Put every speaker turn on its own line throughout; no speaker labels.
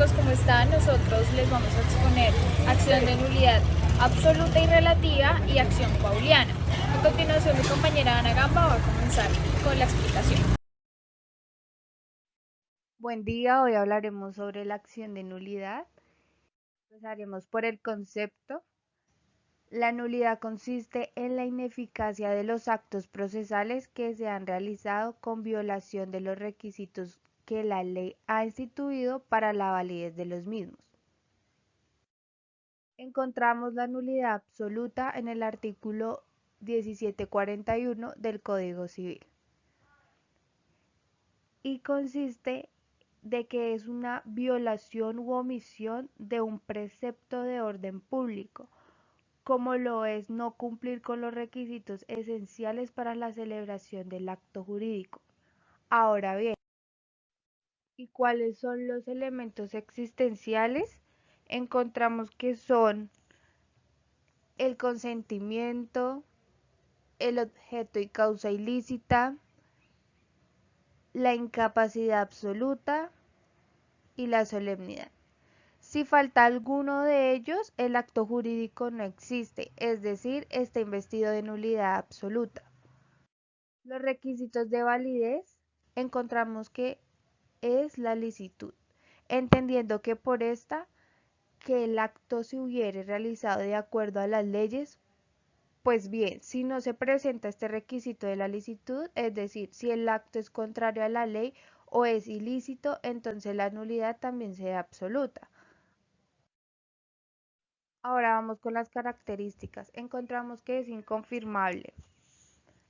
chicos, ¿cómo están? Nosotros les vamos a exponer acción de nulidad absoluta y relativa y acción pauliana. A continuación, mi compañera Ana Gamba va a comenzar con la explicación.
Buen día, hoy hablaremos sobre la acción de nulidad. Empezaremos por el concepto. La nulidad consiste en la ineficacia de los actos procesales que se han realizado con violación de los requisitos que la ley ha instituido para la validez de los mismos. Encontramos la nulidad absoluta en el artículo 1741 del Código Civil y consiste de que es una violación u omisión de un precepto de orden público, como lo es no cumplir con los requisitos esenciales para la celebración del acto jurídico. Ahora bien, ¿y cuáles son los elementos existenciales? Encontramos que son el consentimiento, el objeto y causa ilícita, la incapacidad absoluta y la solemnidad. Si falta alguno de ellos, el acto jurídico no existe, es decir, está investido de nulidad absoluta. Los requisitos de validez encontramos que es la licitud, entendiendo que por esta, que el acto se hubiere realizado de acuerdo a las leyes. Pues bien, si no se presenta este requisito de la licitud, es decir, si el acto es contrario a la ley o es ilícito, entonces la nulidad también será absoluta. Ahora vamos con las características. Encontramos que es inconfirmable.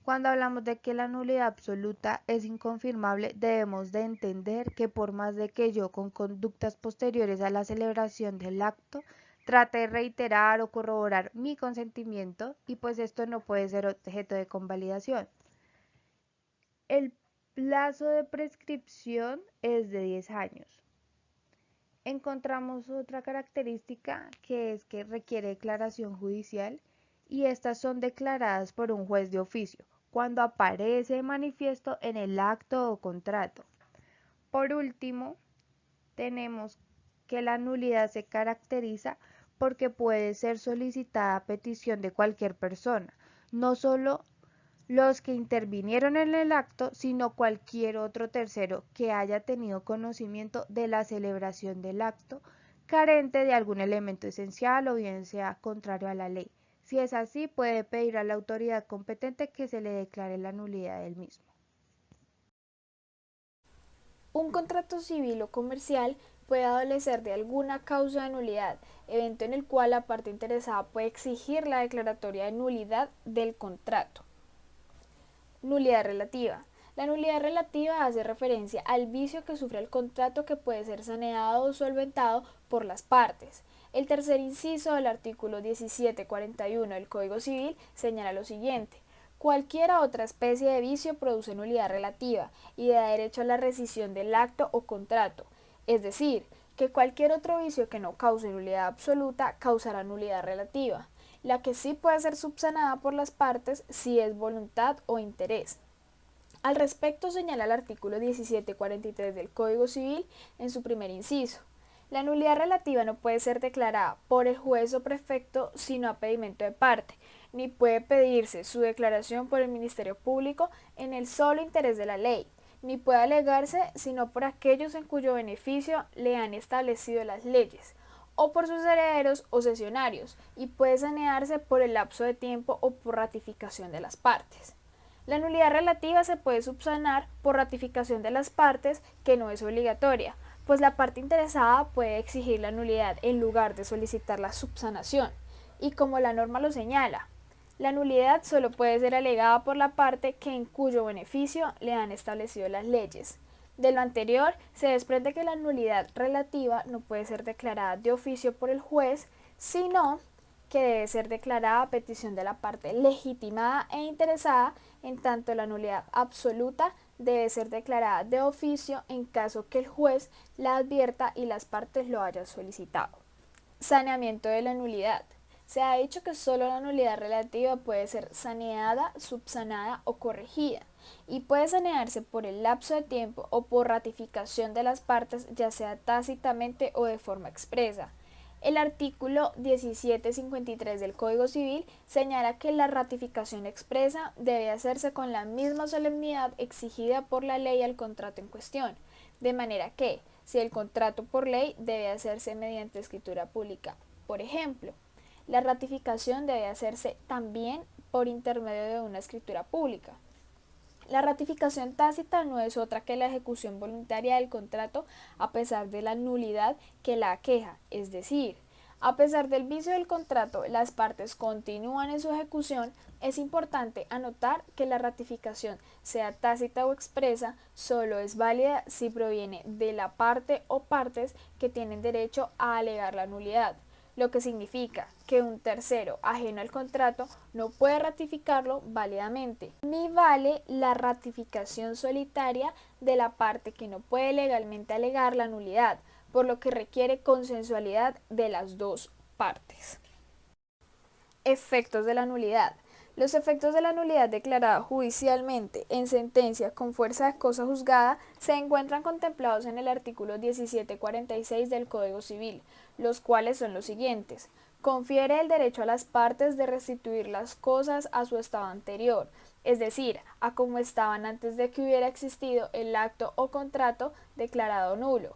Cuando hablamos de que la nulidad absoluta es inconfirmable, debemos de entender que por más de que yo con conductas posteriores a la celebración del acto trate de reiterar o corroborar mi consentimiento, y pues esto no puede ser objeto de convalidación. El plazo de prescripción es de 10 años. Encontramos otra característica que es que requiere declaración judicial y estas son declaradas por un juez de oficio cuando aparece de manifiesto en el acto o contrato. Por último, tenemos que la nulidad se caracteriza porque puede ser solicitada a petición de cualquier persona, no solo los que intervinieron en el acto, sino cualquier otro tercero que haya tenido conocimiento de la celebración del acto, carente de algún elemento esencial o bien sea contrario a la ley. Si es así, puede pedir a la autoridad competente que se le declare la nulidad del mismo.
Un contrato civil o comercial puede adolecer de alguna causa de nulidad, evento en el cual la parte interesada puede exigir la declaratoria de nulidad del contrato. Nulidad relativa. La nulidad relativa hace referencia al vicio que sufre el contrato que puede ser saneado o solventado por las partes. El tercer inciso del artículo 1741 del Código Civil señala lo siguiente. Cualquiera otra especie de vicio produce nulidad relativa y da derecho a la rescisión del acto o contrato. Es decir, que cualquier otro vicio que no cause nulidad absoluta causará nulidad relativa, la que sí puede ser subsanada por las partes si es voluntad o interés. Al respecto señala el artículo 1743 del Código Civil en su primer inciso. La nulidad relativa no puede ser declarada por el juez o prefecto sino a pedimento de parte, ni puede pedirse su declaración por el Ministerio Público en el solo interés de la ley, ni puede alegarse sino por aquellos en cuyo beneficio le han establecido las leyes, o por sus herederos o cesionarios, y puede sanearse por el lapso de tiempo o por ratificación de las partes. La nulidad relativa se puede subsanar por ratificación de las partes, que no es obligatoria, pues la parte interesada puede exigir la nulidad en lugar de solicitar la subsanación, y como la norma lo señala, la nulidad solo puede ser alegada por la parte que en cuyo beneficio le han establecido las leyes. De lo anterior, se desprende que la nulidad relativa no puede ser declarada de oficio por el juez, sino que debe ser declarada a petición de la parte legitimada e interesada, en tanto la nulidad absoluta debe ser declarada de oficio en caso que el juez la advierta y las partes lo hayan solicitado. Saneamiento de la nulidad. Se ha dicho que solo la nulidad relativa puede ser saneada, subsanada o corregida. y puede sanearse por el lapso de tiempo o por ratificación de las partes, ya sea tácitamente o de forma expresa. El artículo 1753 del Código Civil señala que la ratificación expresa debe hacerse con la misma solemnidad exigida por la ley al contrato en cuestión, de manera que, si el contrato por ley debe hacerse mediante escritura pública, por ejemplo, la ratificación debe hacerse también por intermedio de una escritura pública. La ratificación tácita no es otra que la ejecución voluntaria del contrato a pesar de la nulidad que la aqueja, es decir, a pesar del vicio del contrato, las partes continúan en su ejecución. Es importante anotar que la ratificación, sea tácita o expresa, solo es válida si proviene de la parte o partes que tienen derecho a alegar la nulidad, lo que significa que un tercero ajeno al contrato no puede ratificarlo válidamente, ni vale la ratificación solitaria de la parte que no puede legalmente alegar la nulidad, por lo que requiere consensualidad de las dos partes. Efectos de la nulidad. Los efectos de la nulidad declarada judicialmente en sentencia con fuerza de cosa juzgada se encuentran contemplados en el artículo 1746 del Código Civil, los cuales son los siguientes. Confiere el derecho a las partes de restituir las cosas a su estado anterior, es decir, a como estaban antes de que hubiera existido el acto o contrato declarado nulo.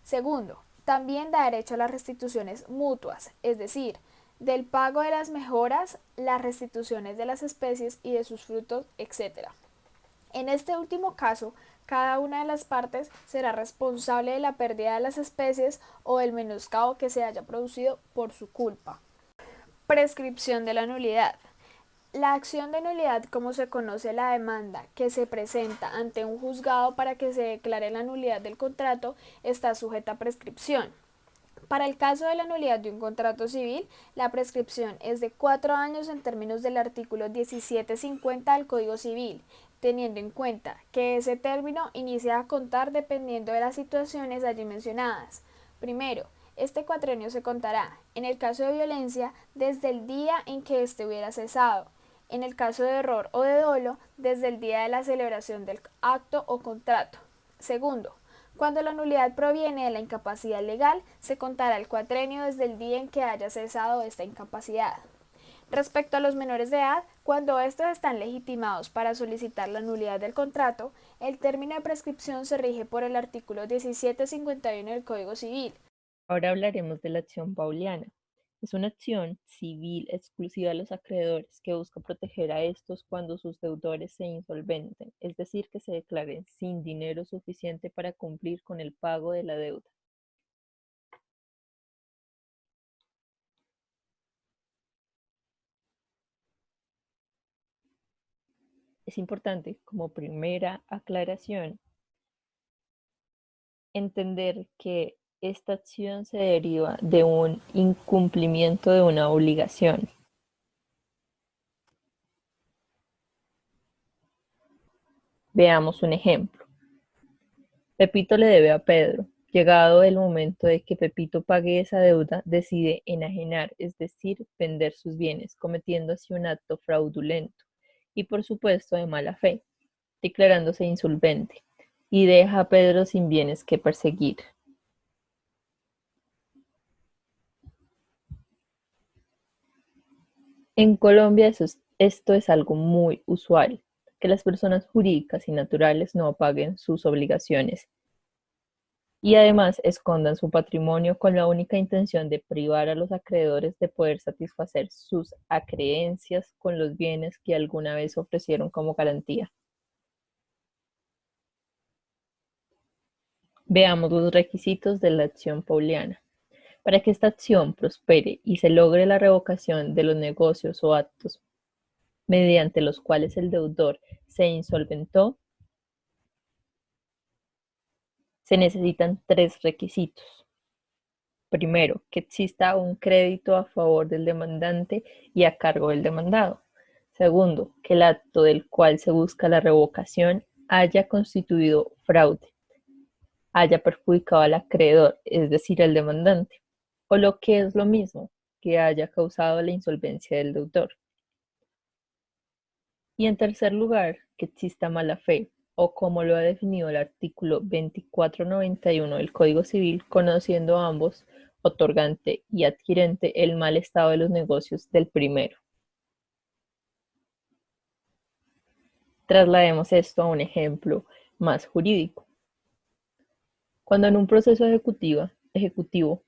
Segundo, también da derecho a las restituciones mutuas, es decir, del pago de las mejoras, las restituciones de las especies y de sus frutos, etc. En este último caso, cada una de las partes será responsable de la pérdida de las especies o del menoscabo que se haya producido por su culpa. Prescripción de la nulidad. La acción de nulidad, como se conoce la demanda que se presenta ante un juzgado para que se declare la nulidad del contrato, está sujeta a prescripción. Para el caso de la nulidad de un contrato civil, la prescripción es de 4 años en términos del artículo 1750 del Código Civil, teniendo en cuenta que ese término inicia a contar dependiendo de las situaciones allí mencionadas. Primero, este cuatrienio se contará, en el caso de violencia, desde el día en que éste hubiera cesado; en el caso de error o de dolo, desde el día de la celebración del acto o contrato. Segundo, cuando la nulidad proviene de la incapacidad legal, se contará el cuatrienio desde el día en que haya cesado esta incapacidad. Respecto a los menores de edad, cuando estos están legitimados para solicitar la nulidad del contrato, el término de prescripción se rige por el artículo 1751 del Código Civil.
Ahora hablaremos de la acción pauliana. Es una acción civil exclusiva a los acreedores que busca proteger a estos cuando sus deudores se insolventen, es decir, que se declaren sin dinero suficiente para cumplir con el pago de la deuda. Es importante, como primera aclaración, entender que esta acción se deriva de un incumplimiento de una obligación. Veamos un ejemplo. Pepito le debe a Pedro. Llegado el momento de que Pepito pague esa deuda, decide enajenar, es decir, vender sus bienes, cometiendo así un acto fraudulento y por supuesto de mala fe, declarándose insolvente, y deja a Pedro sin bienes que perseguir. En Colombia esto es algo muy usual, que las personas jurídicas y naturales no paguen sus obligaciones y además escondan su patrimonio con la única intención de privar a los acreedores de poder satisfacer sus acreencias con los bienes que alguna vez ofrecieron como garantía. Veamos los requisitos de la acción pauliana. Para que esta acción prospere y se logre la revocación de los negocios o actos mediante los cuales el deudor se insolventó, se necesitan 3 requisitos. Primero, que exista un crédito a favor del demandante y a cargo del demandado. Segundo, que el acto del cual se busca la revocación haya constituido fraude, haya perjudicado al acreedor, es decir, al demandante, o lo que es lo mismo, que haya causado la insolvencia del deudor. Y en tercer lugar, que exista mala fe, o como lo ha definido el artículo 2491 del Código Civil, conociendo a ambos, otorgante y adquirente, el mal estado de los negocios del primero. Traslademos esto a un ejemplo más jurídico. Cuando en un proceso ejecutivo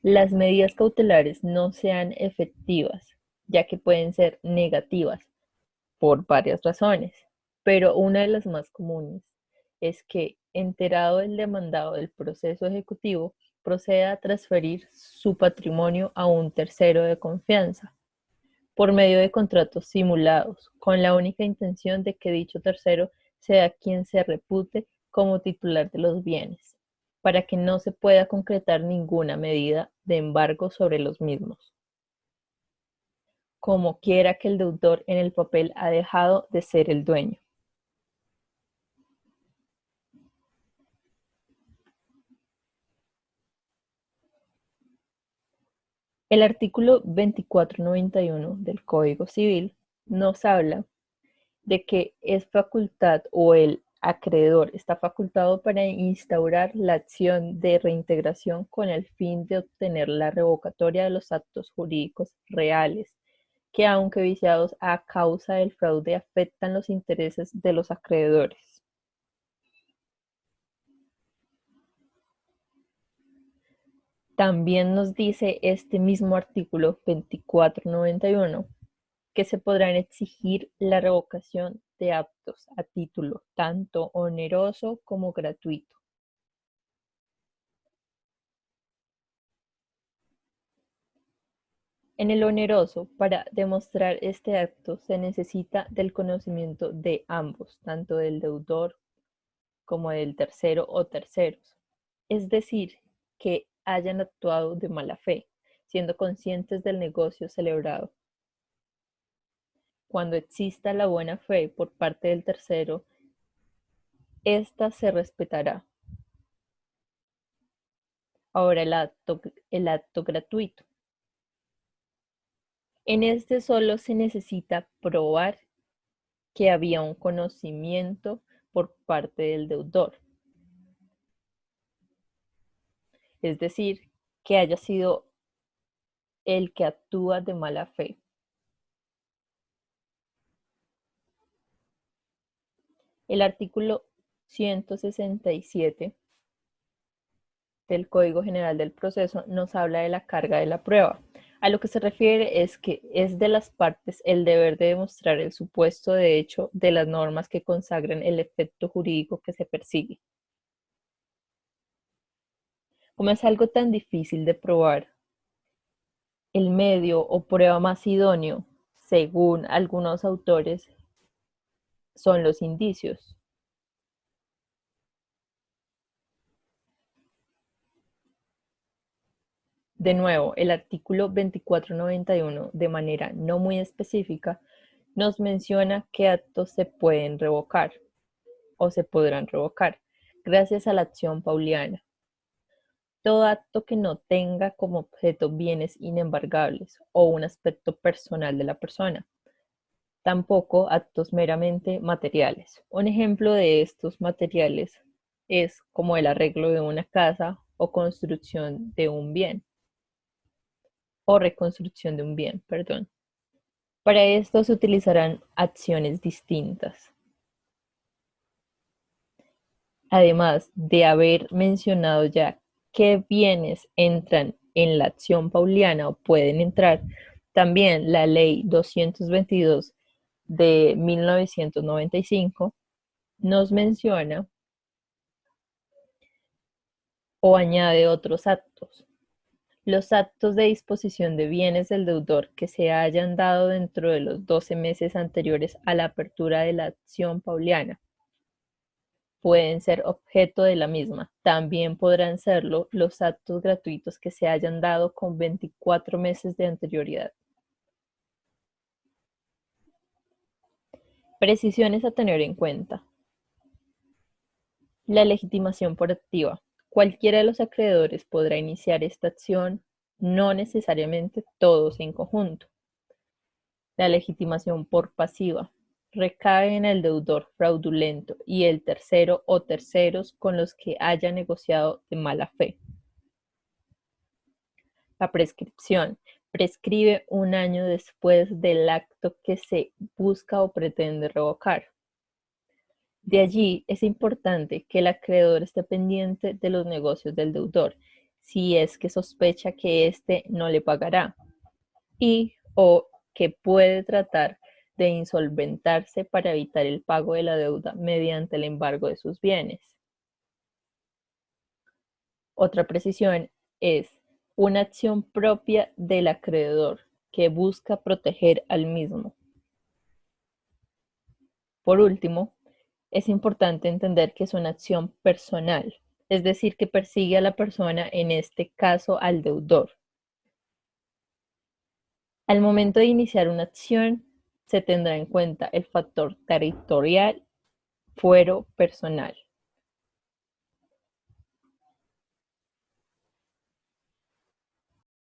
las medidas cautelares no sean efectivas, ya que pueden ser negativas por varias razones, pero una de las más comunes es que, enterado el demandado del proceso ejecutivo, proceda a transferir su patrimonio a un tercero de confianza por medio de contratos simulados, con la única intención de que dicho tercero sea quien se repute como titular de los bienes, para que no se pueda concretar ninguna medida de embargo sobre los mismos. Como quiera que el deudor en el papel ha dejado de ser el dueño. El artículo 2491 del Código Civil nos habla de que es facultad o el acreedor está facultado para instaurar la acción de reintegración con el fin de obtener la revocatoria de los actos jurídicos reales que, aunque viciados a causa del fraude, afectan los intereses de los acreedores. También nos dice este mismo artículo 2491 que se podrán exigir la revocación de actos a título tanto oneroso como gratuito. En el oneroso, para demostrar este acto se necesita del conocimiento de ambos, tanto del deudor como del tercero o terceros, es decir, que hayan actuado de mala fe, siendo conscientes del negocio celebrado. Cuando exista la buena fe por parte del tercero, ésta se respetará. Ahora el acto gratuito. En este solo se necesita probar que había un conocimiento por parte del deudor, es decir, que haya sido el que actúa de mala fe. El artículo 167 del Código General del Proceso nos habla de la carga de la prueba. A lo que se refiere es que es de las partes el deber de demostrar el supuesto de hecho de las normas que consagran el efecto jurídico que se persigue. Como es algo tan difícil de probar, el medio o prueba más idóneo, según algunos autores, son los indicios. De nuevo, el artículo 2491, de manera no muy específica, nos menciona qué actos se pueden revocar o se podrán revocar gracias a la acción pauliana. Todo acto que no tenga como objeto bienes inembargables o un aspecto personal de la persona. Tampoco actos meramente materiales. Un ejemplo de estos materiales es como el arreglo de una casa o construcción de un bien. O reconstrucción de un bien, perdón. Para esto se utilizarán acciones distintas. Además de haber mencionado ya qué bienes entran en la acción pauliana o pueden entrar, también la Ley 222 de 1995 nos menciona o añade otros actos. Los actos de disposición de bienes del deudor que se hayan dado dentro de los 12 meses anteriores a la apertura de la acción pauliana pueden ser objeto de la misma. También podrán serlo los actos gratuitos que se hayan dado con 24 meses de anterioridad. Precisiones a tener en cuenta. La legitimación por activa. Cualquiera de los acreedores podrá iniciar esta acción, no necesariamente todos en conjunto. La legitimación por pasiva. recae en el deudor fraudulento y el tercero o terceros con los que haya negociado de mala fe. La prescripción prescribe 1 año después del acto que se busca o pretende revocar. De allí es importante que el acreedor esté pendiente de los negocios del deudor, si es que sospecha que éste no le pagará, y o que puede tratar de insolventarse para evitar el pago de la deuda mediante el embargo de sus bienes. Otra precisión es una acción propia del acreedor que busca proteger al mismo. Por último, es importante entender que es una acción personal, es decir, que persigue a la persona, en este caso al deudor. Al momento de iniciar una acción, se tendrá en cuenta el factor territorial, fuero personal.